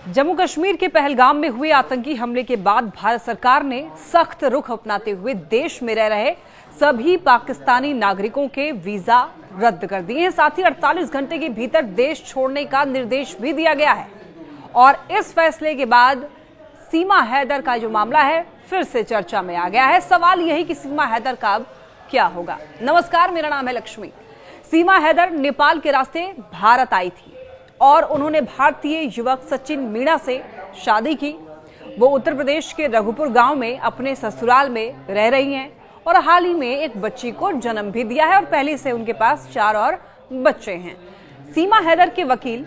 जम्मू कश्मीर के पहलगाम में हुए आतंकी हमले के बाद भारत सरकार ने सख्त रुख अपनाते हुए देश में रह रहे सभी पाकिस्तानी नागरिकों के वीजा रद्द कर दिए हैं। साथ ही 48 घंटे के भीतर देश छोड़ने का निर्देश भी दिया गया है। और इस फैसले के बाद सीमा हैदर का जो मामला है फिर से चर्चा में आ गया है। सवाल यही कि सीमा हैदर का अब क्या होगा। नमस्कार, मेरा नाम है लक्ष्मी। सीमा हैदर नेपाल के रास्ते भारत आई थी और उन्होंने भारतीय युवक सचिन मीणा से शादी की। वो उत्तर प्रदेश के रघुपुर गांव में अपने ससुराल में रह रही हैं और हाल ही में एक बच्ची को जन्म भी दिया है और पहले से उनके पास 4 और बच्चे हैं। सीमा हैदर के वकील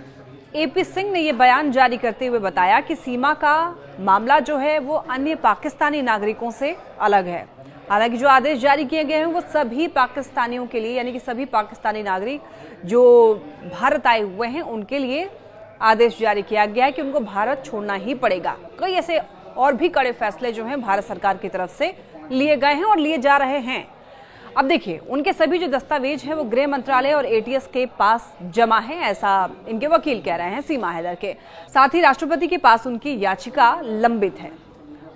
एपी सिंह ने ये बयान जारी करते हुए बताया कि सीमा का मामला जो है वो अन्य पाकिस्तानी नागरिकों से अलग है। हालांकि जो आदेश जारी किए गए हैं वो सभी पाकिस्तानियों के लिए, यानी कि सभी पाकिस्तानी नागरिक जो भारत आए हुए हैं उनके लिए आदेश जारी किया गया है कि उनको भारत छोड़ना ही पड़ेगा। कई ऐसे और भी कड़े फैसले जो हैं भारत सरकार की तरफ से लिए गए हैं और लिए जा रहे हैं। अब देखिए, उनके सभी जो दस्तावेज हैं वो गृह मंत्रालय और एटीएस के पास जमा है, ऐसा इनके वकील कह रहे हैं सीमा हैदर के। साथ ही राष्ट्रपति के पास उनकी याचिका लंबित है।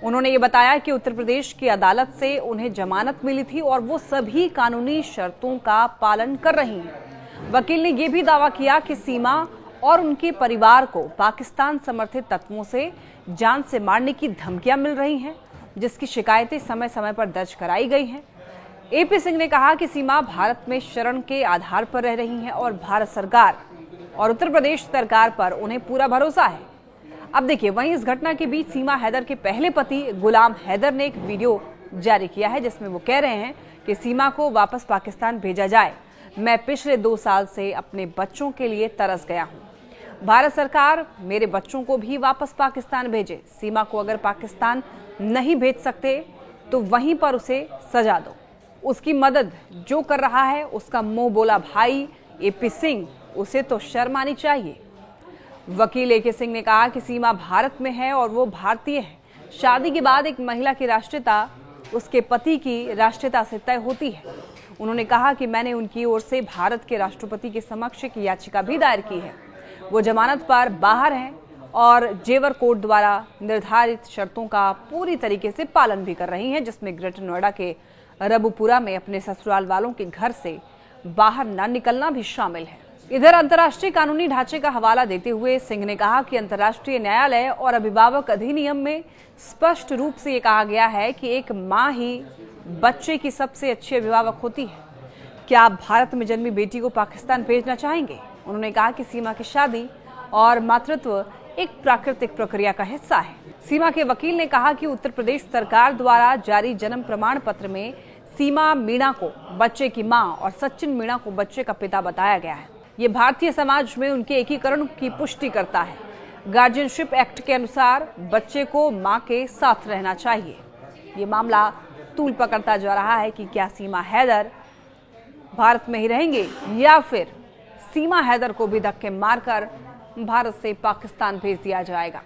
उन्होंने ये बताया कि उत्तर प्रदेश की अदालत से उन्हें जमानत मिली थी और वो सभी कानूनी शर्तों का पालन कर रही हैं। वकील ने यह भी दावा किया कि सीमा और उनके परिवार को पाकिस्तान समर्थित तत्वों से जान से मारने की धमकियां मिल रही हैं, जिसकी शिकायतें समय समय पर दर्ज कराई गई हैं। एपी सिंह ने कहा कि सीमा भारत में शरण के आधार पर रह रही हैं और भारत सरकार और उत्तर प्रदेश सरकार पर उन्हें पूरा भरोसा है। अब देखिए, वहीं इस घटना के बीच सीमा हैदर के पहले पति गुलाम हैदर ने एक वीडियो जारी किया है जिसमें वो कह रहे हैं कि सीमा को वापस पाकिस्तान भेजा जाए। मैं पिछले 2 साल से अपने बच्चों के लिए तरस गया हूं। भारत सरकार मेरे बच्चों को भी वापस पाकिस्तान भेजे। सीमा को अगर पाकिस्तान नहीं भेज सकते तो वहीं पर उसे सजा दो। उसकी मदद जो कर रहा है उसका मुंह बोला भाई एपी सिंह, उसे तो शर्म आनी चाहिए। वकील एके सिंह ने कहा कि सीमा भारत में है और वो भारतीय है। शादी के बाद एक महिला की राष्ट्रीयता उसके पति की राष्ट्रीयता से तय होती है। उन्होंने कहा कि मैंने उनकी ओर से भारत के राष्ट्रपति के समक्ष एक याचिका भी दायर की है। वो जमानत पर बाहर हैं और जेवर कोर्ट द्वारा निर्धारित शर्तों का पूरी तरीके से पालन भी कर रही हैं, जिसमें ग्रेटर नोएडा के रबुपुरा में अपने ससुराल वालों के घर से बाहर न निकलना भी शामिल है। इधर अंतर्राष्ट्रीय कानूनी ढांचे का हवाला देते हुए सिंह ने कहा कि अंतर्राष्ट्रीय न्यायालय और अभिभावक अधिनियम में स्पष्ट रूप से ये कहा गया है कि एक मां ही बच्चे की सबसे अच्छी अभिभावक होती है। क्या आप भारत में जन्मी बेटी को पाकिस्तान भेजना चाहेंगे? उन्होंने कहा कि सीमा की शादी और मातृत्व एक प्राकृतिक प्रक्रिया का हिस्सा है। सीमा के वकील ने कहा कि उत्तर प्रदेश सरकार द्वारा जारी जन्म प्रमाण पत्र में सीमा मीणा को बच्चे की मां और सचिन मीणा को बच्चे का पिता बताया गया है। ये भारतीय समाज में उनके एकीकरण की पुष्टि करता है। गार्जियनशिप एक्ट के अनुसार बच्चे को मां के साथ रहना चाहिए। ये मामला तूल पकड़ता जा रहा है कि क्या सीमा हैदर भारत में ही रहेंगे या फिर सीमा हैदर को भी धक्के मारकर भारत से पाकिस्तान भेज दिया जाएगा।